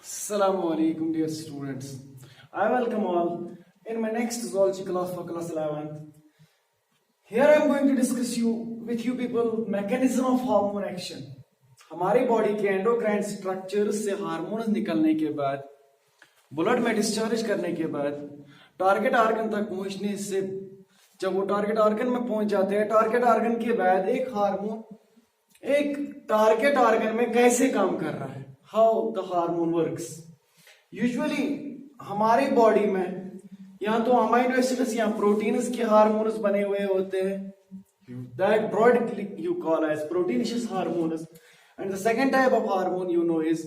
Assalamu alaikum dear students. I welcome all in my next zoology class for class 11th. Here I am going to discuss with you people mechanism of hormone action. हमारी body के endocrine structure से hormones निकलने के बाद blood में discharge करने के बाद टारगेट ऑर्गन तक पहुंचने से जब वो टारगेट ऑर्गन में पहुंच जाते हैं, टारगेट ऑर्गन के बाद एक हार्मोन एक टारगेट ऑर्गन में कैसे काम कर रहा है, how the hormone works. Usually हमारी बॉडी में या तो अमीनो एसिड्स या प्रोटीन्स के हार्मोन्स बने हुए होते हैं, that broadly you call as proteinaceous hormones, and the second type of hormone you know is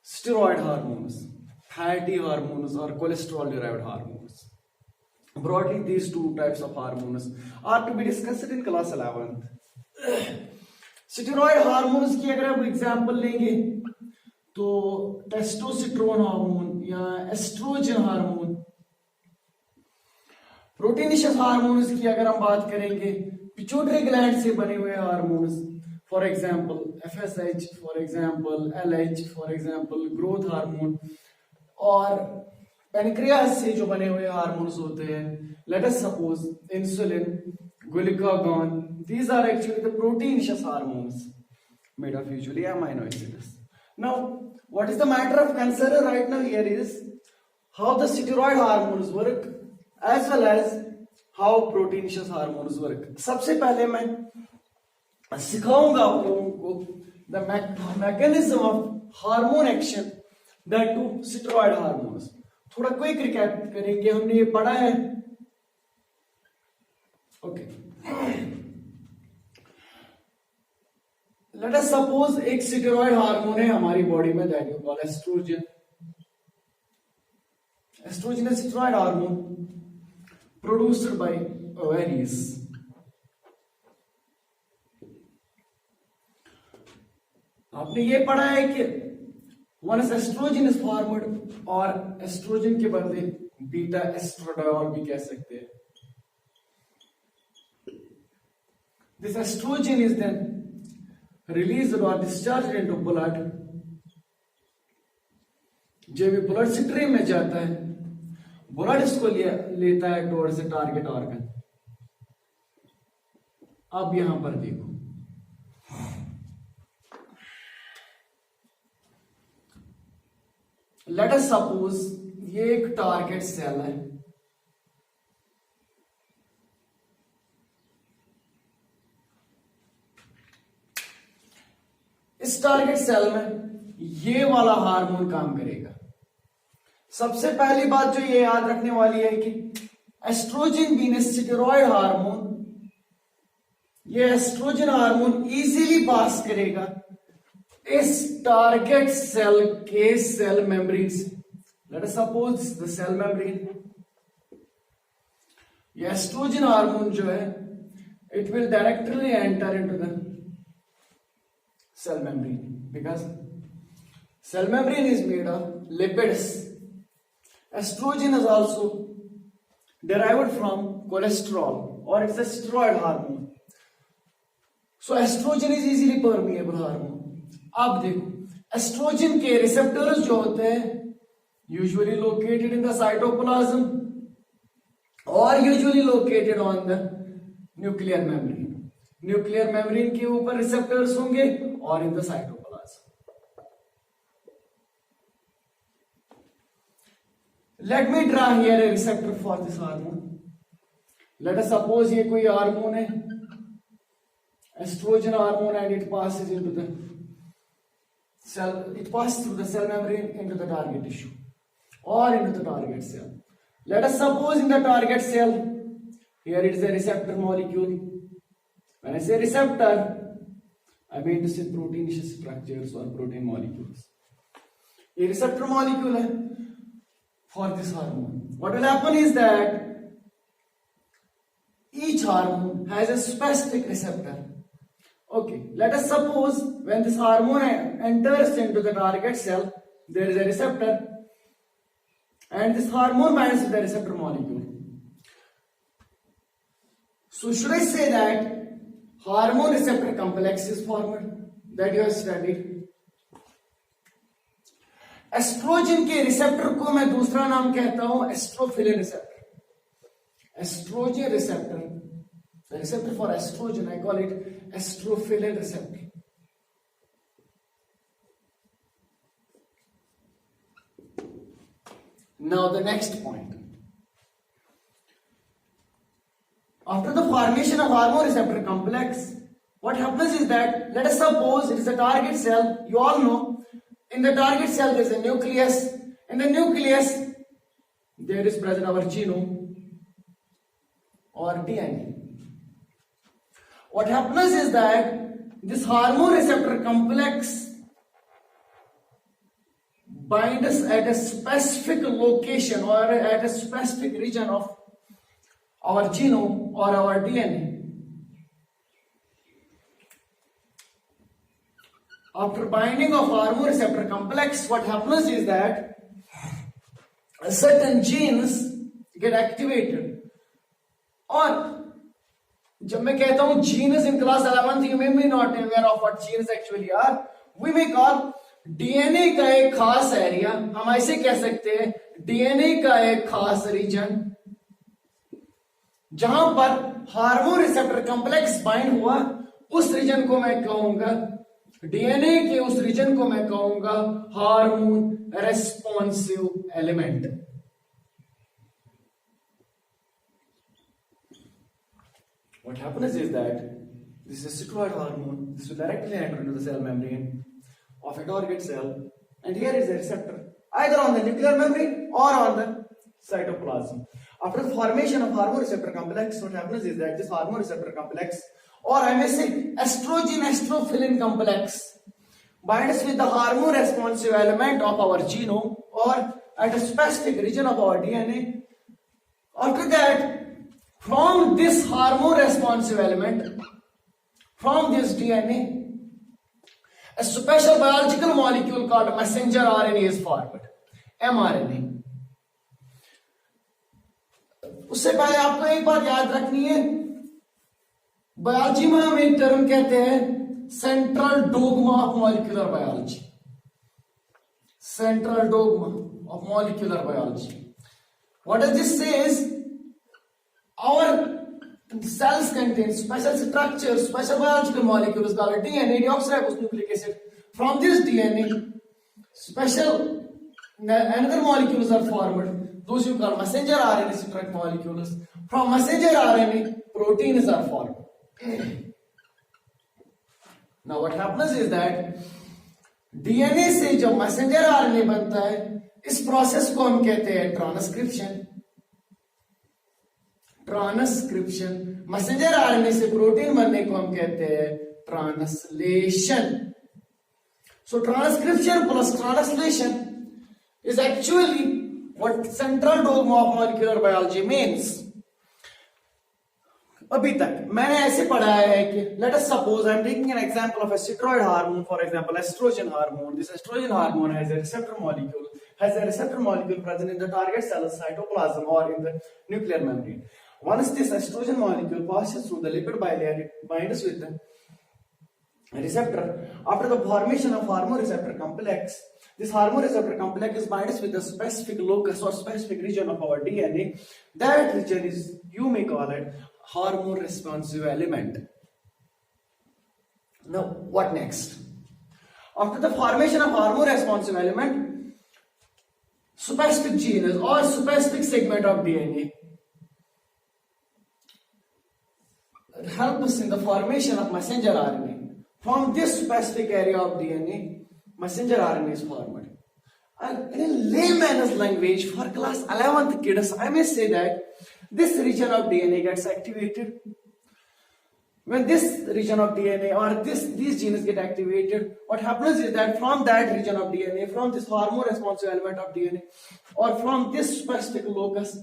steroid hormones, fatty hormones or cholesterol derived hormones. Broadly these two types of hormones are to be discussed in class 11th. Steroid hormones की अगर आप example लेंगे तो testosterone hormone या oestrogen hormone. Proteinaceous hormones की अगर हम बात करेंगे, पिट्यूटरी ग्लैंड से बने हुए hormones, for example FSH, for example LH, for example growth hormone, और पैनक्रियास से जो बने हुए हार्मोन्स होते हैं, late us suppose insulin, glucagon. These are actually the proteinaceous hormones made of usually amino acids. Now, what is the matter of concern right now here is how the steroid hormones work as well as how proteinaceous hormones work. सबसे पहले मैं सिखाऊंगा आप लोगों को the mechanism of hormone action that to steroid hormones. थोड़ा quick recap करेंगे, हमने ये पढ़ा है. Okay. Let us suppose एक स्टेरॉइड हार्मोन है हमारी बॉडी में, that you call oestrogen. Oestrogen is steroid hormone produced by ovaries. आपने ये पढ़ा है कि वंस एस्ट्रोजन इज फॉर्मड, और एस्ट्रोजन के बदले बीटा एस्ट्रोडायोल भी कह सकते हैं. This estrogen is then released or discharged into blood. जब ये ब्लड स्ट्रीम में जाता है, ब्लड इसको लेता है टुवर्ड्स द टारगेट ऑर्गन. अब यहां पर देखो, लेट अस सपोज ये एक टारगेट सेल है. इस टारगेट सेल में ये वाला हार्मोन काम करेगा. सबसे पहली बात जो ये याद रखने वाली है कि एस्ट्रोजन बीइंग स्टेरॉइड हार्मोन, ये एस्ट्रोजन हार्मोन इजीली पास करेगा इस टारगेट सेल के सेल मेम्ब्रेन से. Let us suppose the cell membrane. ये एस्ट्रोजन हार्मोन जो है, it will directly enter into the cell membrane, because cell membrane is made of lipids. Estrogen is also derived from cholesterol, or it's a steroid hormone. So estrogen is easily permeable hormone. अब देखो, estrogen के receptors जो होते हैं usually located in the cytoplasm or usually located on the nuclear membrane. Nuclear membrane के ऊपर receptors होंगे और in the cytoplasm. Let me draw here a receptor for this hormone. Let us suppose ये कोई hormone है, estrogen hormone, and it passes into the cell, it pass through the cell membrane into the target tissue और into the target cell. Let us suppose in the target cell here it is a receptor molecule. When I say receptor, I mean to say proteinaceous structures or protein molecules. A receptor molecule है for this hormone. What will happen is that each hormone has a specific receptor. Okay, let us suppose when this hormone enters into the target cell, there is a receptor, and this hormone binds to the receptor molecule. So should I say that hormone receptor complex is formed that you have studied? Estrogen के receptor को मैं दूसरा नाम कहता हूं estrophilin receptor. Estrogen receptor, the receptor for estrogen, I call it estrophilin receptor. Now the next point. After the formation of hormone receptor complex, what happens is that, let us suppose it is a target cell. You all know, in the target cell there is a nucleus. In the nucleus, there is present our genome or DNA. What happens is that this hormone receptor complex binds at a specific location or at a specific region of our genome or our DNA. After binding of hormone receptor complex, what happens is that certain genes get activated. और जब मैं कहता हूं genes in class 11th, you may be not aware of what genes actually are. We may call DNA का एक खास area, हम ऐसे कह सकते हैं DNA का एक खास रीजन जहां पर हार्मोन रिसेप्टर कॉम्प्लेक्स बाइंड हुआ, उस रीजन को मैं कहूंगा, डीएनए के उस रीजन को मैं कहूंगा hormone responsive element. What happens is that this is a steroid hormone. This will directly enter into the cell membrane of a target cell, and here is a receptor, either on the nuclear membrane or on the cytoplasm. After the formation of hormone receptor complex, what happens is that this hormone receptor complex, or I may say estrogen estrophilin complex, binds with the hormone responsive element of our genome or at a specific region of our DNA. After that, from this hormone responsive element, from this DNA, a special biological molecule called messenger RNA is formed, mRNA. उससे पहले आपको एक बात याद रखनी है, biology में हम एक टर्म कहते हैं central dogma of molecular biology. Central dogma of molecular biology, what does this say is our cells contain special structures, special biological molecules called DNA, deoxyribonucleic acid. From this DNA, special another molecules are formed, those you call messenger RNA structured molecules. From messenger RNA, proteins are formed. Now what happens is that DNA से जो messenger RNA बनता है, इस process को हम कहते हैं transcription. Transcription, messenger RNA से प्रोटीन बनने को हम कहते हैं translation. So transcription plus translation is actually what central dogma of molecular biology means. अभी तक मैंने ऐसे पढ़ा है कि let us suppose I am taking an example of a steroid hormone, for example estrogen hormone. This estrogen hormone has a receptor molecule present in the target cell cytoplasm or in the nuclear membrane. Once this estrogen molecule passes through the lipid bilayer, it binds with the receptor. After the formation of hormone receptor complex, this hormone receptor complex is binds with a specific locus or specific region of our DNA. That region is, you may call it, hormone responsive element. Now what next? After the formation of hormone responsive element, specific genus or specific segment of DNA helps in the formation of messenger RNA. From this specific area of DNA, messenger RNA is formed. And in a layman's language, for class 11th kids, I may say that this region of DNA gets activated. When this region of DNA or these genes get activated, what happens is that from that region of DNA, from this hormone responsive element of DNA, or from this specific locus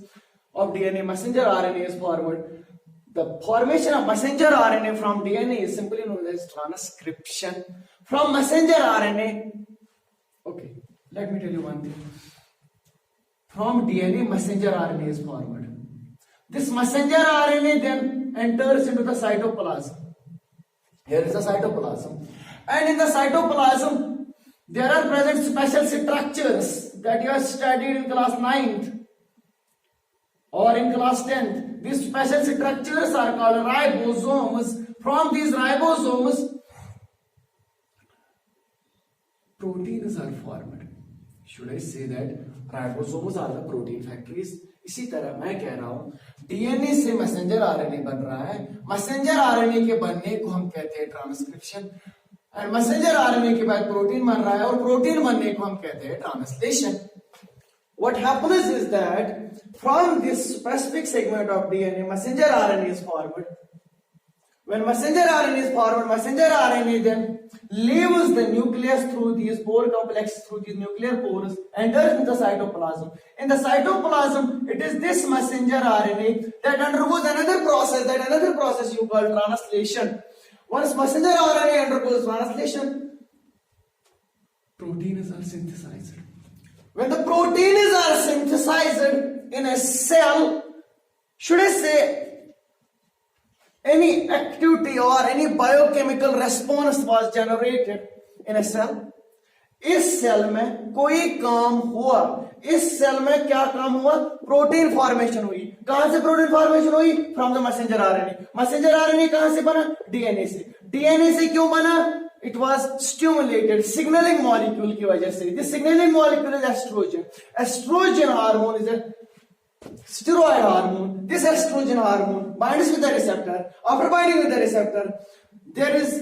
of DNA, messenger RNA is formed. The formation of messenger RNA from DNA is simply known as transcription. From messenger RNA, okay, let me tell you one thing. From DNA, messenger RNA is formed. This messenger RNA then enters into the cytoplasm. Here is the cytoplasm. And in the cytoplasm, there are present special structures that you have studied in class 9th or in class 10th. These special structures are called ribosomes. From these ribosomes, proteins are formed. Should I say that ribosomes are the protein factories? इसी तरह मैं कह रहा हूं DNA से messenger RNA बन रहा है, मैसेंजर आरएनए के बनने को हम कहते हैं ट्रांसक्रिप्शन, और मैसेंजर आरएनए के बाद प्रोटीन बन रहा है और प्रोटीन बनने को हम कहते हैं translation. What happens is that from this specific segment of DNA, messenger RNA is formed. When messenger RNA is formed, messenger RNA then leaves the nucleus through these pore complexes, through these nuclear pores, enters in the cytoplasm. In the cytoplasm, it is this messenger RNA that undergoes another process. That another process you call translation. Once messenger RNA undergoes translation, proteins are synthesized. When the proteins are synthesized in a cell, should I say, any activity or any biochemical response was generated in a cell. इस cell में कोई काम हुआ, इस cell में क्या काम हुआ? प्रोटीन फॉर्मेशन हुई. कहां से प्रोटीन फॉर्मेशन हुई? From the messenger RNA. Messenger RNA कहां से बना? डीएनए से. डीएनए से क्यों बना? It was stimulated signalling molecule की वजह से. This signalling molecule is oestrogen. Oestrogen hormone is a steroid hormone. This estrogen hormone binds with the receptor. After binding with the receptor, there is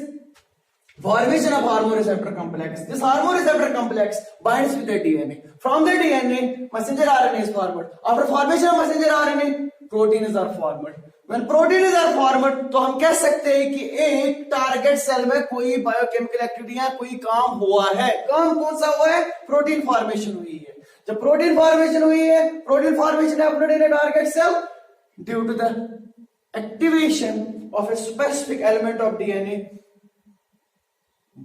formation of hormone receptor complex. This hormone receptor complex binds with the DNA. From the DNA, messenger RNA is formed. After formation of messenger RNA, proteins are formed. When proteins are formed, तो हम कह सकते हैं कि एक target cell में कोई biochemical activity या कोई काम हुआ है. काम कौन सा हुआ है? प्रोटीन फॉर्मेशन हुई है. जब प्रोटीन फॉर्मेशन हुई है, protein formation happened in a target cell due to the activation of a specific element of DNA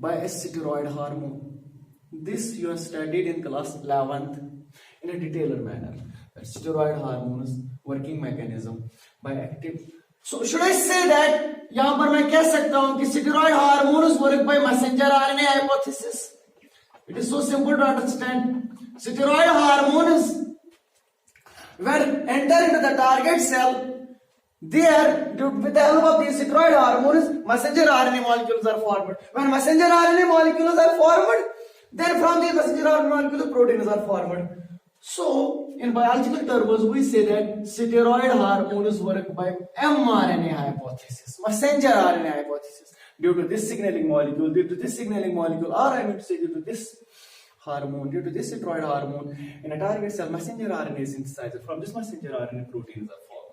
by a steroid hormone. This you have studied in class 11th in a detailed manner. That steroid hormones working mechanism by active. So should I say that यहाँ पर मैं कह सकता हूँ कि steroid hormones work by messenger RNA hypothesis. It is so simple to understand. Steroid hormones when enter into the target cell, there, with the help of these steroid hormones, messenger RNA molecules are formed. When messenger RNA molecules are formed, then from these messenger RNA molecules, proteins are formed. So, in biological terms, we say that steroid hormones work by mRNA hypothesis, messenger RNA hypothesis. Due to this signaling molecule, or I mean to say due to this hormone, due to this steroid hormone, in a target cell, messenger RNA is synthesized. From this messenger RNA, proteins are formed.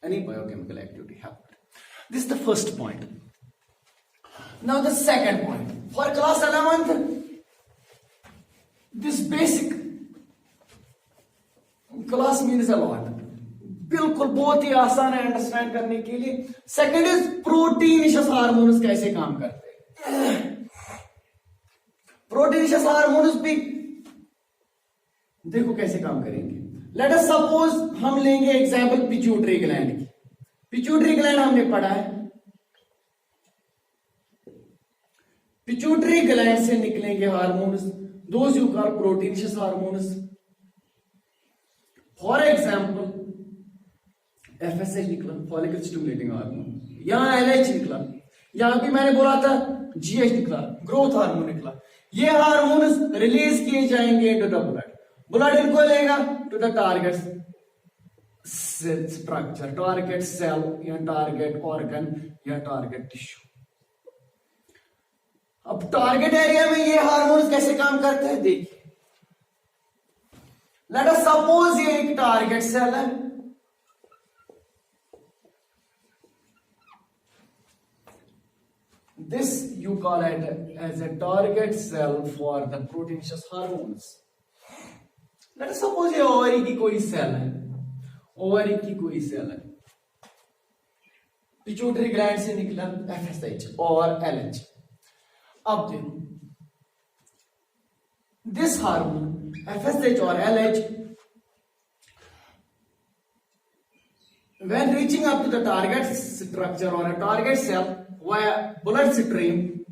Any biochemical activity happened. This is the first point. Now the second point. For class 11th, this basic class means a lot. बिल्कुल बहुत ही आसान है understand करने के लिए. Second is proteinaceous hormones कैसे काम करते हैं. प्रोटीनिशियस हार्मोन्स भी देखो कैसे काम करेंगे. लेट अस सपोज हम लेंगे एग्जांपल पिट्यूटरी ग्लैंड की. पिट्यूटरी ग्लैंड हमने पढ़ा है. पिट्यूटरी ग्लैंड से निकलेंगे hormones, those you call proteinaceous hormones. For example FSH निकला, फॉलिकल स्टिमुलेटिंग हार्मोन. यहां एलएच निकला. यहां भी मैंने बोला था जीएच निकला, ग्रोथ हार्मोन निकला. ये हार्मोन्स रिलीज किए जाएंगे इनटू द ब्लड. ब्लड इनको लेगा to the target structure, target cell या टारगेट ऑर्गन या टारगेट टिश्यू. अब टारगेट एरिया में ये हार्मोन्स कैसे काम करते हैं देखिए. लेट अस सपोज ये एक टारगेट सेल है. This you call it as a target cell for the proteinaceous hormones. Let us suppose ये ओवरी की कोई सेल है. ओवरी की कोई सेल है. पिट्यूटरी ग्लैंड से निकला एफएसएच और एलएच. अब देखो दिस हार्मोन एफएसएच और LH when reaching up to the target structure or a target cell via blood stream,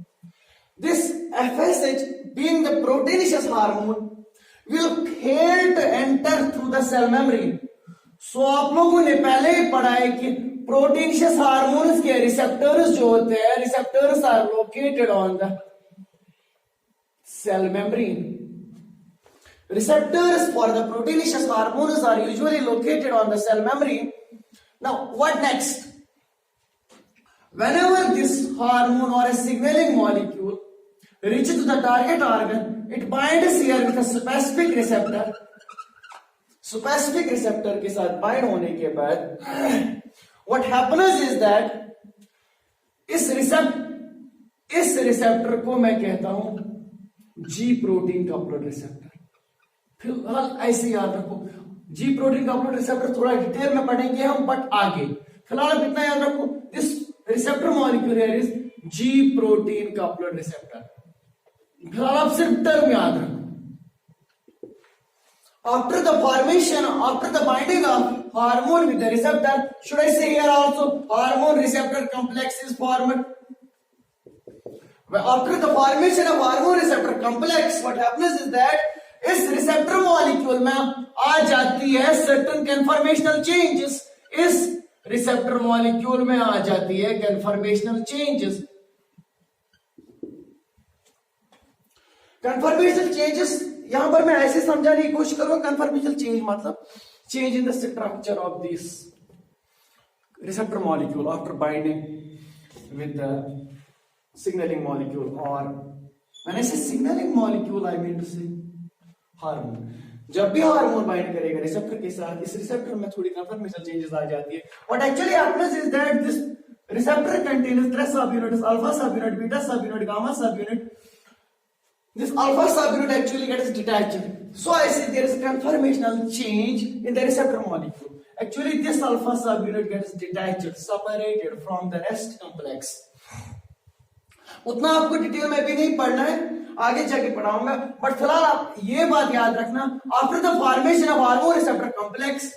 this FSH being the proteinaceous hormone will fail to enter through the cell membrane. So आप लोगों ने पहले ही पढ़ा है कि proteinaceous hormones के receptors जो होते हैं, receptors are located on the cell membrane. Receptors for the proteinaceous hormones are usually located on the cell membrane. Now, what next? Whenever this hormone or a signaling molecule reaches to the target organ, it binds here with a specific receptor. Specific receptor के साथ bind होने के बाद, what happens is that इस receptor को मैं कहता हूं जी प्रोटीन कपल्ड रिसेप्टर. फिलहाल ऐसे याद रखो, जी प्रोटीन कपल्ड रिसेप्टर थोड़ा डिटेल में पढ़ेंगे हम, बट आगे. फिलहाल इतना याद रखो, this receptor molecule here is ji protein coupled receptor. फिलहाल आप सिर्फ टर्म याद रखो. After the binding of hormone with the receptor, should I say here also hormone receptor complex is formed? After the formation of hormone receptor complex, what happens is that इस receptor molecule में आ जाती है certain conformational changes. इस receptor molecule में आ जाती है conformational changes. Conformational changes यहां पर मैं ऐसे समझाने की कोशिश करूंगा. Conformational change मतलब change in the structure of this receptor molecule after binding with the signaling molecule, or when I say signaling molecule I mean to say hormone. जब भी हार्मोन बाइंड करेगा रिसेप्टर के साथ, इस रिसेप्टर में थोड़ी conformational changes आ जाती है. What actually happens is that this receptor contains 3 subunits, alpha subunit, beta subunit, gamma subunit. This alpha subunit actually gets detached. So I say there is a conformational change in the receptor molecule. Actually this alpha subunit gets detached, separated from the rest complex. उतना आपको detail में भी नहीं पढ़ना है, आगे जाके पढ़ाऊंगा. बट फिलहाल आप ये बात याद रखना, after the formation of hormone receptor complex,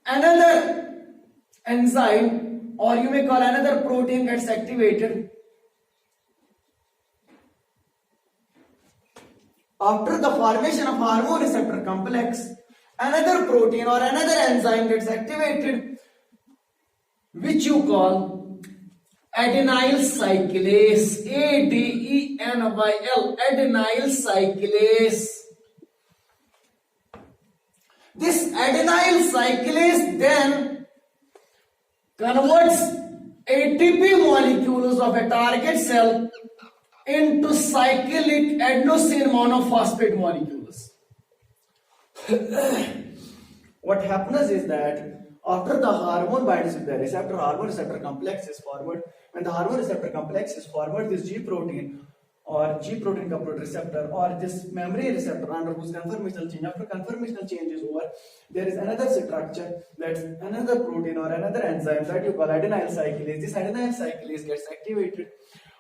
another enzyme or you may call another protein gets activated. After the formation of hormone receptor complex, another protein or another enzyme gets activated, which you call adenyl cyclase. ADENYL, adenyl cyclase. This adenyl cyclase then converts ATP molecules of a target cell into cyclic adenosine monophosphate molecules. What happens is that after the hormone binds with the receptor, hormone receptor complex is formed. When the hormone receptor complex is formed, this G protein or G protein coupled receptor or this memory receptor undergoes conformational change. After conformational change is over, there is another structure, that's another protein or another enzyme that you call adenyl cyclase. This adenyl cyclase gets activated.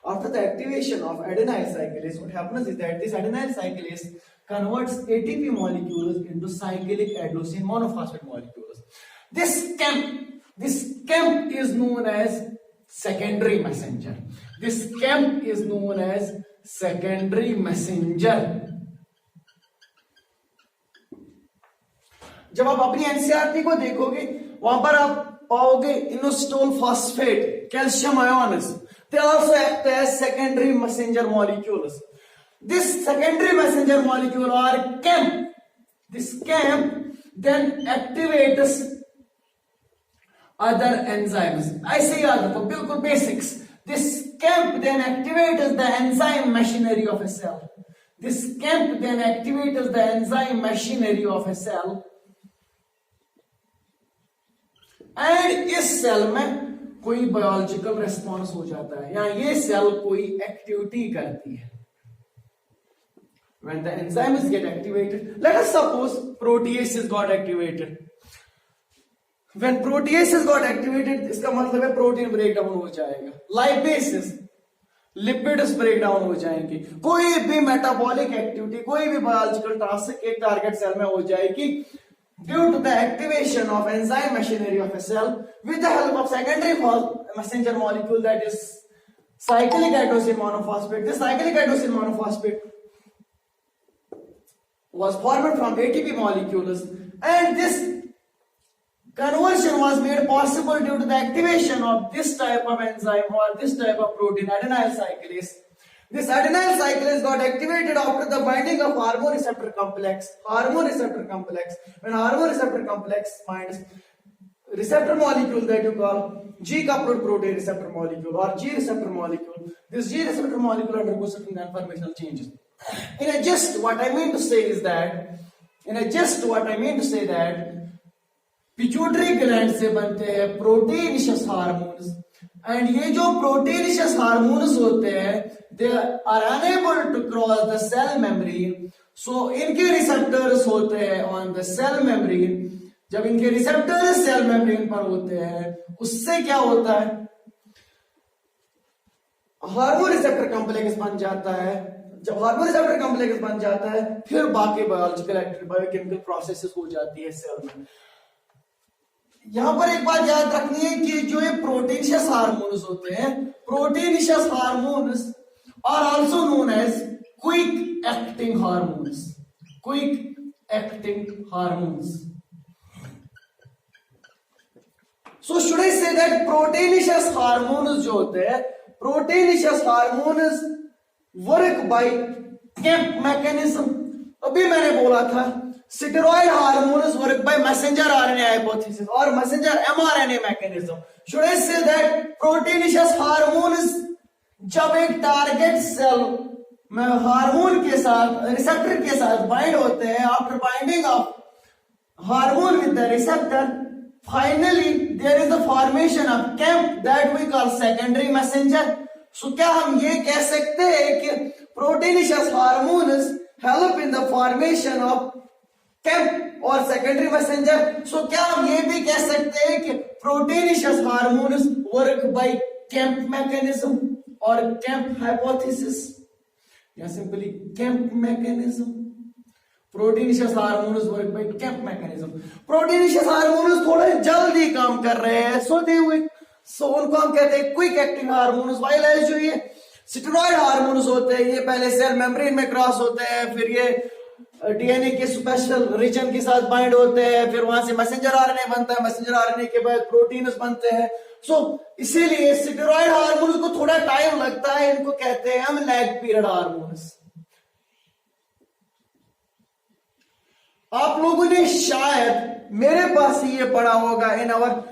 After the activation of adenyl cyclase, what happens is that this adenyl cyclase converts ATP molecules into cyclic adenosine monophosphate molecules. This camp is known as secondary messenger. This camp is known as secondary messenger. जब आप अपनी NCERT को देखोगे, वहां पर आप पाओगे inositol phosphate, calcium ions. They also act as secondary messenger molecules. This secondary messenger molecule or camp, this camp then activates other enzymes. I say bilkul basics. This camp then activates the enzyme machinery of a cell. This camp then activates the enzyme machinery of a cell. And इस cell में कोई biological response हो जाता है, या ये cell कोई activity करती है. When the enzymes get activated, let us suppose proteases got activated. When proteases got activated, इसका मतलब है प्रोटीन ब्रेकडाउन हो जाएगा. लाइपेसेस, लिपिड्स ब्रेकडाउन हो जाएंगे. कोई भी मेटाबॉलिक एक्टिविटी, कोई भी बायोलॉजिकल टास्क एक टारगेट सेल में हो जाएगी due to the activation of enzyme machinery of a cell with the help of secondary messenger molecule, that is cyclic adenosine monophosphate. This cyclic adenosine monophosphate was formed from ATP molecules, and this conversion was made possible due to the activation of this type of enzyme or this type of protein, adenyl cyclase. This adenyl cyclase got activated after the binding of hormone receptor complex. Hormone receptor complex. When hormone receptor complex binds receptor molecule that you call G-coupled protein receptor molecule or G receptor molecule, this G receptor molecule undergoes certain conformational changes. In a gist, what I mean to say is that pituitary gland से बनते हैं proteinaceous hormones, and ये जो proteinaceous hormones होते हैं they are unable to cross the cell membrane. So इनके receptors होते हैं ऑन द सेल मेम्ब्रेन. जब इनके रिसेप्टर्स सेल मेम्ब्रेन पर होते हैं उससे क्या होता है, हार्मोन रिसेप्टर कॉम्प्लेक्स बन जाता है. जब हार्मोन रिसेप्टर कॉम्प्लेक्स बन जाता है फिर बाकी बायोलॉजिकल बायोकेमिकल प्रोसेसेस हो जाती है सेल में. यहां पर एक बात याद रखनी है कि जो ये प्रोटीनिशियस हार्मोन्स होते हैं, proteinaceous hormones are also known as quick acting hormones. Quick acting hormones. So should I say that proteinaceous hormones जो होते हैं, proteinaceous hormones work by cAMP mechanism. अभी मैंने बोला था steroid hormones work by messenger RNA hypothesis और messenger mRNA mechanism. Should I say that proteinaceous hormones जब एक टारगेट सेल में हार्मोन के साथ रिसेप्टर के साथ बाइंड होते हैं, after binding of hormone with the receptor, finally there is the formation of cAMP that we call secondary messenger. So क्या हम ये कह सकते हैं कि proteinaceous hormones help in the formation of cAMP और सेकेंडरी मैसेंजर? सो क्या हम ये भी कह सकते हैं कि proteinaceous hormones work by cAMP mechanism और केम्प हाइपोथेसिस, या simply cAMP mechanism? Proteinaceous hormones work by cAMP mechanism. Proteinaceous hormones थोड़ा जल्दी काम कर रहे हैं, सो उनको हम कहते हैं quick acting hormones. While as जो ये स्टेरॉयड हार्मोन्स होते हैं ये पहले सेल मेम्ब्रेन में क्रॉस होते हैं, फिर ये डीएनए के स्पेशल रीजन के साथ बाइंड होते हैं, फिर वहां से मैसेंजर आरएनए बनता है, मैसेंजर आरएनए के बाद प्रोटीन्स बनते हैं. सो इसीलिए स्टेरॉयड हार्मोन्स को थोड़ा टाइम लगता है, इनको कहते हैं हम लैग पीरियड हार्मोन्स. आप लोगों ने शायद मेरे पास ये पढ़ा होगा in our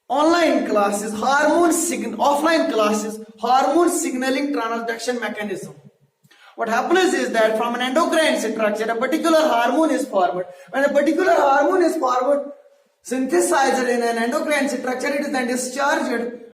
online classes, offline classes, hormone signalling transduction mechanism. What happens is that from an endocrine structure, a particular hormone is formed. When a particular hormone is formed, synthesized in an endocrine structure, it is then discharged